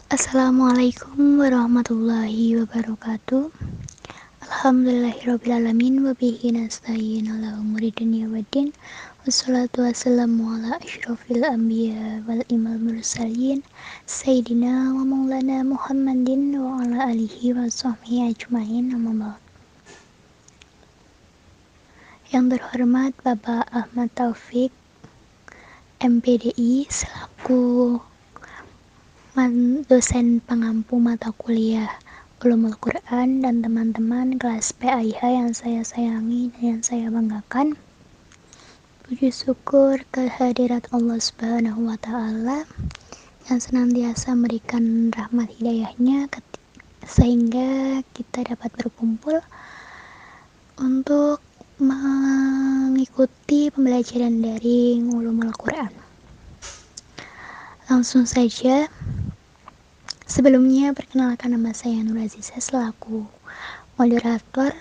Assalamualaikum warahmatullahi wabarakatuh. Alhamdulillahirrabbilalamin. Wabihi nasta'in ala umuri dunia waddin. Wassalatu wassalamu ala ashrafil anbiya wal imam mursalin Sayyidina wa maulana Muhammadin wa ala alihi wa sahbihi ajmain. Amma ba'd. Yang terhormat Bapak Ahmad Taufik MPDI selaku dosen pengampu mata kuliah Ulumul Quran dan teman-teman kelas PAIH yang saya sayangi dan yang saya banggakan. Puji syukur kehadirat Allah Subhanahu wa Ta'ala yang senantiasa memberikan rahmat hidayahnya sehingga kita dapat berkumpul untuk mengikuti pembelajaran daring Ulumul Quran. Langsung saja. Sebelumnya, perkenalkan nama saya Nur Aziza selaku moderator.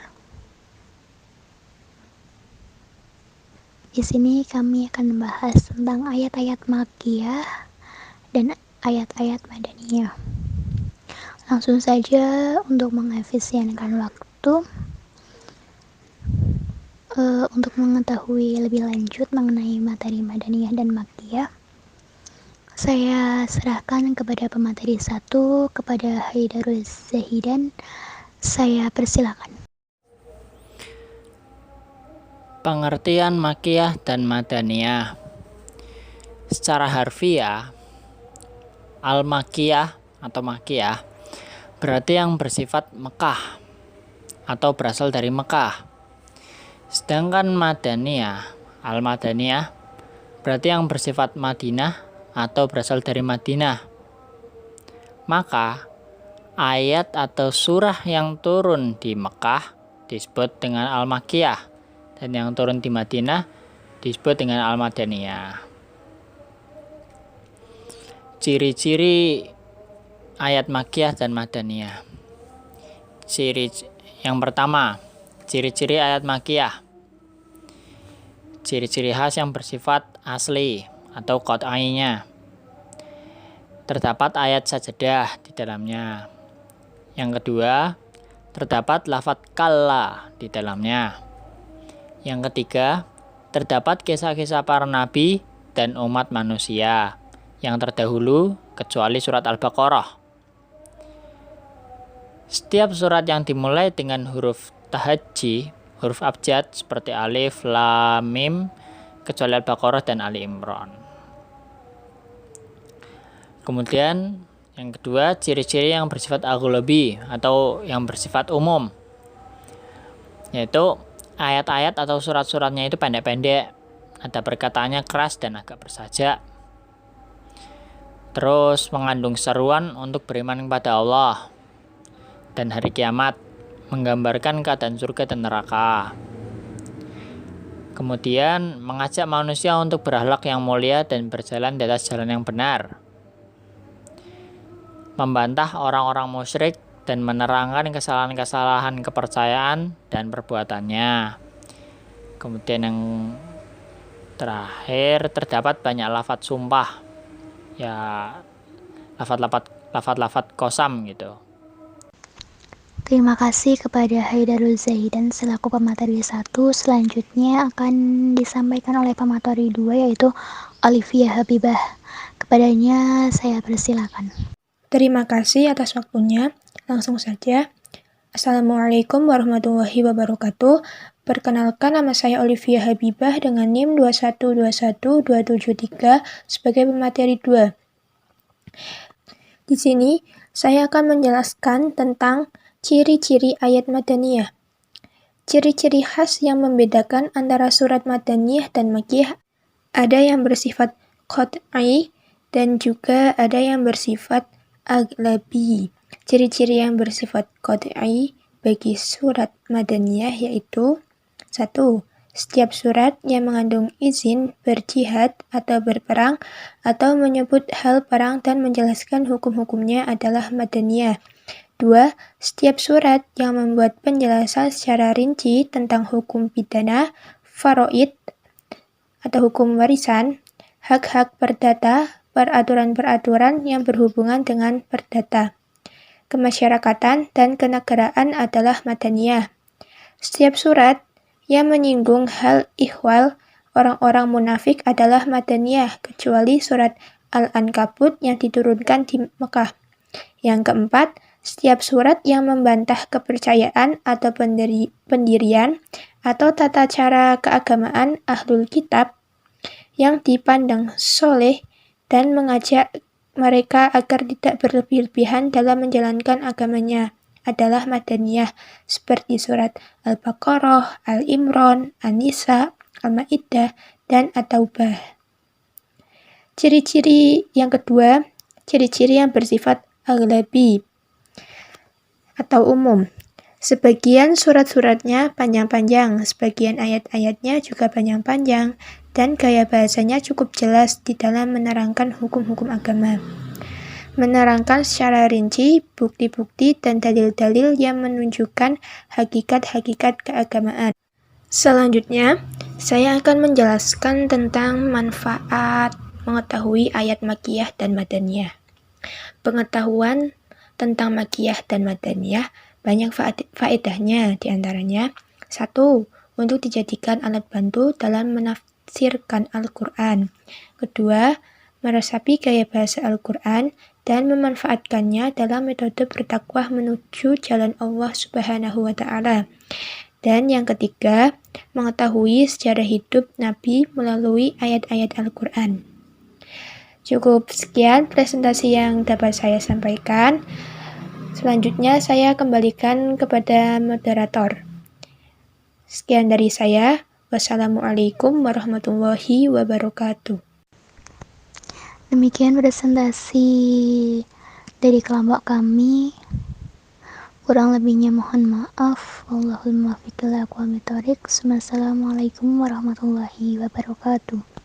Di sini kami akan membahas tentang ayat-ayat Makkiyah dan ayat-ayat Madaniyah. Langsung saja untuk mengefisienkan waktu. Untuk mengetahui lebih lanjut mengenai materi Madaniyah dan Makkiyah, saya serahkan kepada pemateri 1, kepada Haidarul Zahidan. Saya persilakan. Pengertian Makkiyah dan Madaniyah. Secara harfiah, Al-Makkiyah atau Makkiyah berarti yang bersifat Mekah atau berasal dari Mekah. Sedangkan Madaniyah, Al-Madaniyah berarti yang bersifat Madinah atau berasal dari Madinah. Maka ayat atau surah yang turun di Mekah disebut dengan Al-Makkiyah dan yang turun di Madinah disebut dengan Al-Madaniyah. Ciri-ciri ayat Makkiyah dan Madaniyah. Yang pertama, ciri-ciri ayat Makkiyah. Ciri-ciri khas yang bersifat asli atau qat'iynya. Terdapat ayat sajadah di dalamnya. Yang kedua, terdapat lafadz kalla di dalamnya. Yang ketiga, terdapat kisah-kisah para nabi dan umat manusia yang terdahulu kecuali surat Al-Baqarah. Setiap surat yang dimulai dengan huruf tahajji, huruf abjad seperti alif, lam, mim, kecuali Al-Baqarah dan Ali Imran. Kemudian yang kedua, ciri-ciri yang bersifat aghlabi atau yang bersifat umum, yaitu ayat-ayat atau surat-suratnya itu pendek-pendek, ada perkataannya keras dan agak bersajak. Terus mengandung seruan untuk beriman kepada Allah dan hari kiamat, menggambarkan keadaan surga dan neraka. Kemudian mengajak manusia untuk berakhlak yang mulia dan berjalan di atas jalan yang benar. Membantah orang-orang musyrik dan menerangkan kesalahan-kesalahan kepercayaan dan perbuatannya. Kemudian yang terakhir, terdapat banyak lafadz sumpah, ya lafadz qasam gitu. Terima kasih kepada Haidarul Zahidan selaku pemateri 1. Selanjutnya akan disampaikan oleh pemateri 2 yaitu Olivia Habibah. Kepadanya saya persilakan. Terima kasih atas waktunya. Langsung saja. Assalamualaikum warahmatullahi wabarakatuh. Perkenalkan, nama saya Olivia Habibah dengan NIM 2121273 sebagai pemateri 2. Di sini, saya akan menjelaskan tentang ciri-ciri ayat Madaniyah. Ciri-ciri khas yang membedakan antara surat Madaniyah dan Makkiyah ada yang bersifat qat'i dan juga ada yang bersifat aghlabi. Ciri-ciri yang bersifat qat'i bagi surat Madaniyah yaitu 1. Setiap surat yang mengandung izin berjihad atau berperang atau menyebut hal perang dan menjelaskan hukum-hukumnya adalah Madaniyah. 2. Setiap surat yang membuat penjelasan secara rinci tentang hukum pidana, faraid atau hukum warisan, hak-hak perdata, peraturan-peraturan yang berhubungan dengan perdata. Kemasyarakatan dan kenegaraan adalah madaniyah. Setiap surat yang menyinggung hal ihwal orang-orang munafik adalah madaniyah, kecuali surat Al-Ankabut yang diturunkan di Mekah. Yang keempat, setiap surat yang membantah kepercayaan atau pendirian atau tata cara keagamaan ahlul kitab yang dipandang soleh dan mengajak mereka agar tidak berlebih-lebihan dalam menjalankan agamanya adalah madaniyah, seperti surat Al-Baqarah, Al-Imran, An-Nisa, Al-Ma'idah, dan At-Taubah. Ciri-ciri yang kedua, ciri-ciri yang bersifat aghlabi atau umum. Sebagian surat-suratnya panjang-panjang, sebagian ayat-ayatnya juga panjang-panjang, dan gaya bahasanya cukup jelas di dalam menerangkan hukum-hukum agama. Menerangkan secara rinci bukti-bukti dan dalil-dalil yang menunjukkan hakikat-hakikat keagamaan. Selanjutnya, saya akan menjelaskan tentang manfaat mengetahui ayat Makkiyah dan Madaniyah. Pengetahuan tentang Makkiyah dan Madaniyah banyak faedahnya, diantaranya 1. Untuk dijadikan alat bantu dalam menafsirkan Al-Quran. Kedua, meresapi gaya bahasa Al-Quran dan memanfaatkannya dalam metode berdakwah menuju jalan Allah Subhanahu wa Ta'ala. Dan yang ketiga, mengetahui sejarah hidup Nabi melalui ayat-ayat Al-Quran. Cukup sekian presentasi yang dapat saya sampaikan. Selanjutnya saya kembalikan kepada moderator. Sekian dari saya. Wassalamualaikum warahmatullahi wabarakatuh. Demikian presentasi dari kelompok kami. Kurang lebihnya mohon maaf. Wallahul muwaffiq ila aqwamit thoriq. Wassalamualaikum warahmatullahi wabarakatuh.